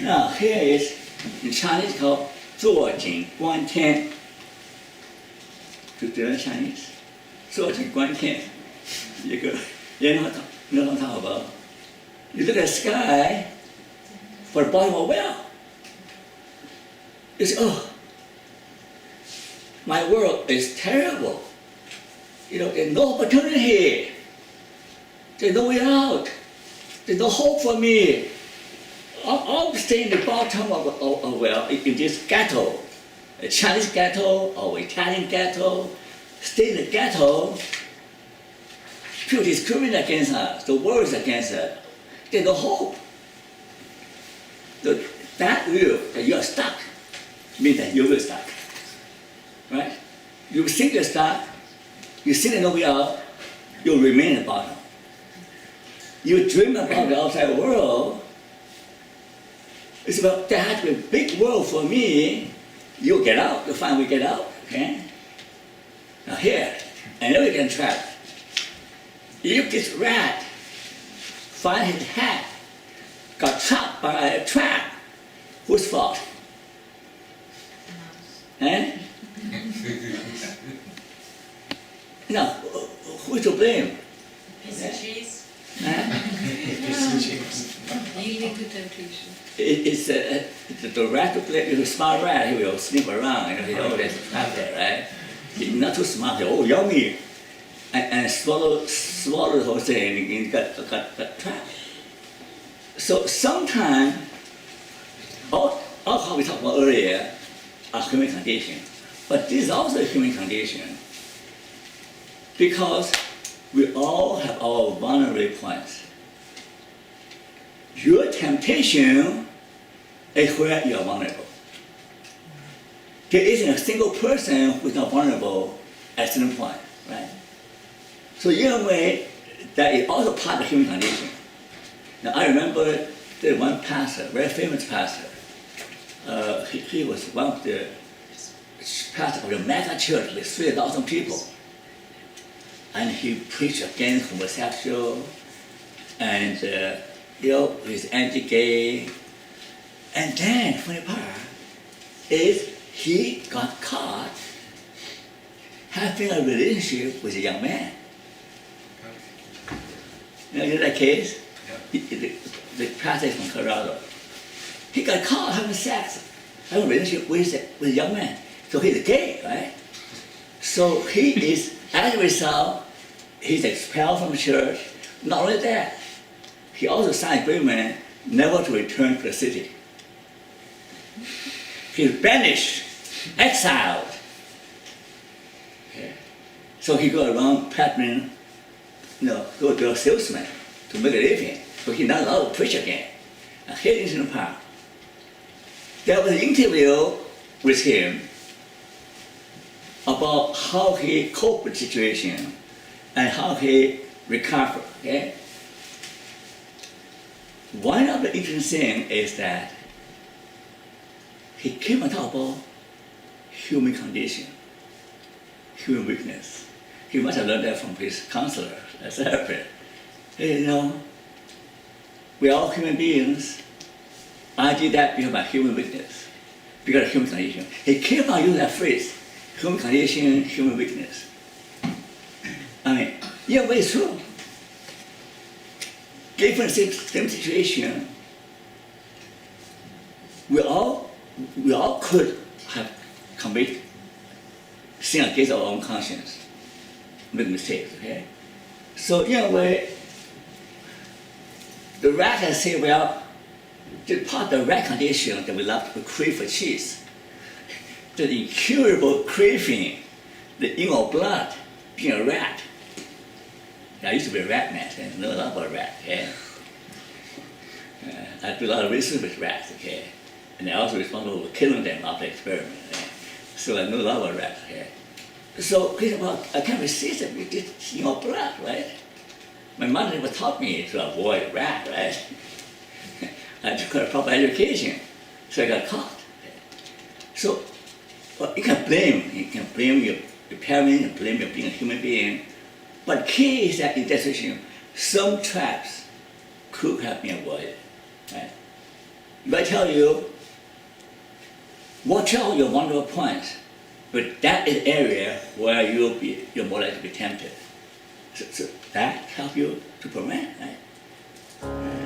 Now here is in Chinese called 坐井观天. Do you know Chinese? 坐井观天. You know what I'm talking about? You look at the sky for the bottom of a well. You say, oh, my world is terrible. There's no opportunity here. There's no way out. There's no hope for me. I'll stay in the bottom of a well in this ghetto, a Chinese ghetto or Italian ghetto. Stay in the ghetto. People discriminate against us. The world is against us. There's no hope. That view that you are stuck means that you will stuck. Right? You think you're stuck. You think there's no way out. You'll remain at the bottom. You dream about the outside world. It's about there has to be a big world for me. You get out. You find we get out. Okay? Now here, I know you can trap. If this rat find his hat, got trapped by a trap, whose fault? Eh? Now, who's to blame? Piece of cheese. Yielding to temptation. It's the rat to blame. It's a smart rat. He will sneak around. There's a trap there, right? He's not too smart. Oh, yummy. And swallow the whole thing and got trapped. So sometimes, all how we talked about earlier are human condition. But this is also a human condition because we all have our vulnerable points. Your temptation is where you are vulnerable. There isn't a single person who is not vulnerable at a certain point, right? So in a way, that is also part of the human condition. Now I remember there one pastor, very famous pastor. He was one of the pastors of the mega church with 3,000 people. And he preached against homosexual and he's anti-gay. And then funny part is he got caught having a relationship with a young man. You know that case? Yeah. The pastor is from Colorado. He got caught having sex, having a relationship with a young man. So he's gay, right? So he is, as a result, he's expelled from the church. Not only that, he also signed an agreement never to return to the city. He's banished, exiled. Okay. So he go around peddling, go to a salesman to make a living. So he's not allowed to preach again. And here is the part. There was an interview with him about how he coped with the situation and how he recovered. Okay? One of the interesting things is that he came on top of human condition, human weakness. He must have learned that from his counselor, a therapist. Hey, we're all human beings. I did that because of my human weakness, because of human condition. He kept on using that phrase, human condition, human weakness. I mean, yeah, but it's true. Given the same situation, we all could have committed sin against our own conscience, make mistakes, okay? So in a way, the rat has said, well, the part of the rat condition that we love to crave for cheese, the incurable craving, in our blood, being a rat. I used to be a rat man, so I know a lot about rats, okay? I do a lot of research with rats, okay? And I also responsible for killing them after experiment, okay? So I know a lot about rats, okay? So I can't resist it, it's in our blood, right? My mother never taught me to avoid rat, right? I took a proper education, so I got caught. So you can blame your parents, you can blame your being a human being, but key is that in that situation, some traps could have been avoided, right? If I tell you, watch out your vulnerable points, but that is area where you're more likely to be tempted. So that helps you to prevent, right?